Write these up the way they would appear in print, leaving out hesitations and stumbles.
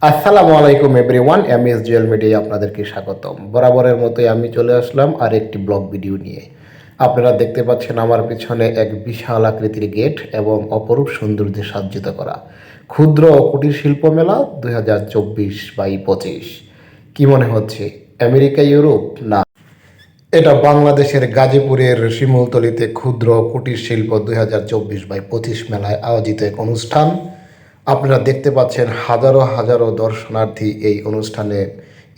আসসালামু আলাইকুম everyone, MS Jewel মিডিয়ায় আপনাদেরকে স্বাগতম। বরাবরের মতোই আমি চলে আসলাম আর একটি ব্লগ ভিডিও নিয়ে। আপনারা দেখতে পাচ্ছেন আমার পিছনে এক বিশাল আকৃতির গেট এবং অপরূপ সৌন্দর্যে সজ্জিত করা ক্ষুদ্র ও কুটির শিল্প মেলা 2024-25। কি মনে হচ্ছে আমেরিকা, ইউরোপ? না, এটা বাংলাদেশের গাজীপুরের শিমুলতলিতে ক্ষুদ্র ও কুটির শিল্প 2024-25 মেলায় আয়োজিত এক অনুষ্ঠান। আপনারা দেখতে পাচ্ছেন হাজারো হাজারো দর্শনার্থী এই অনুষ্ঠানে,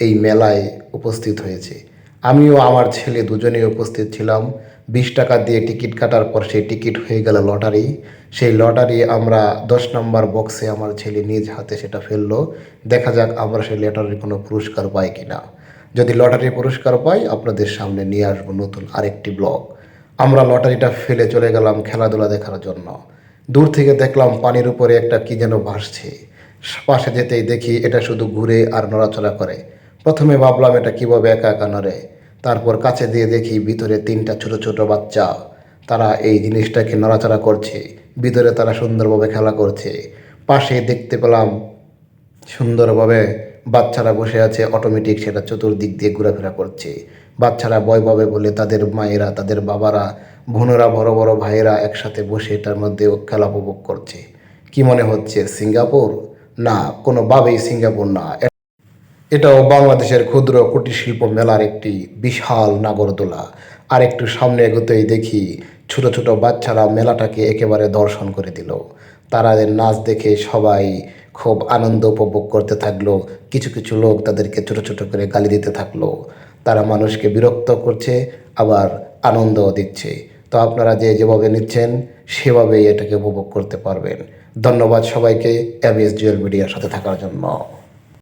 এই মেলায় উপস্থিত হয়েছে। আমিও আমার ছেলে দুজনেই উপস্থিত ছিলাম। 20 টাকা দিয়ে টিকিট কাটার পর সেই টিকিট হয়ে গেল লটারি। সেই লটারি আমরা 10 নম্বর বক্সে আমার ছেলে নিজ হাতে সেটা ফেললো। দেখা যাক আমরা সেই লটারির কোনো পুরস্কার পাই কিনা। যদি লটারি পুরস্কার পাই আপনাদের সামনে নিয়ে আসবো নতুন আরেকটি ব্লগ। আমরা লটারিটা ফেলে চলে গেলাম খেলাধুলা দেখার জন্য। দূর থেকে দেখলাম পানির উপরে একটা কি যেন ভাসছে। পাশে যেতেই দেখি এটা শুধু ঘুরে আর নড়াচড়া করে। প্রথমে ভাবলাম এটা কিভাবে একা একা নড়ে। তারপর কাছে দিয়ে দেখি ভিতরে 3টা ছোট ছোট বাচ্চা, তারা এই জিনিসটাকে নড়াচড়া করছে। ভিতরে তারা সুন্দরভাবে খেলা করছে। পাশে দেখতে পেলাম সুন্দরভাবে বাচ্চারা বসে আছে, অটোমেটিক সেটা চতুর্দিক দিয়ে ঘোরাফেরা করছে। বাচ্চারা ভয় পাবে বলে তাদের মায়েরা, তাদের বাবারা, বোনেরা, বড় বড় ভাইয়েরা একসাথে বসে এটার মধ্যে খেলা উপভোগ করছে। কি মনে হচ্ছে সিঙ্গাপুর? না, কোনোভাবেই সিঙ্গাপুর না। এটাও বাংলাদেশের ক্ষুদ্র কুটির শিল্প মেলার একটি বিশাল নাগরদোলা। আর একটু সামনে এগোতেই দেখি ছোট ছোট বাচ্চারা মেলাটাকে একেবারে দর্শন করে দিল। তাদের নাচ দেখে সবাই খুব আনন্দ উপভোগ করতে থাকলো। কিছু কিছু লোক তাদেরকে ছোট ছোট করে গালি দিতে থাকলো। তারা মানুষকে বিরক্ত করছে, আবার আনন্দও দিচ্ছে। তো আপনারা যে যেভাবে নিচ্ছেন সেভাবেই এটাকে উপভোগ করতে পারবেন। ধন্যবাদ সবাইকে এমএস জুয়েল মিডিয়ার সাথে থাকার জন্য।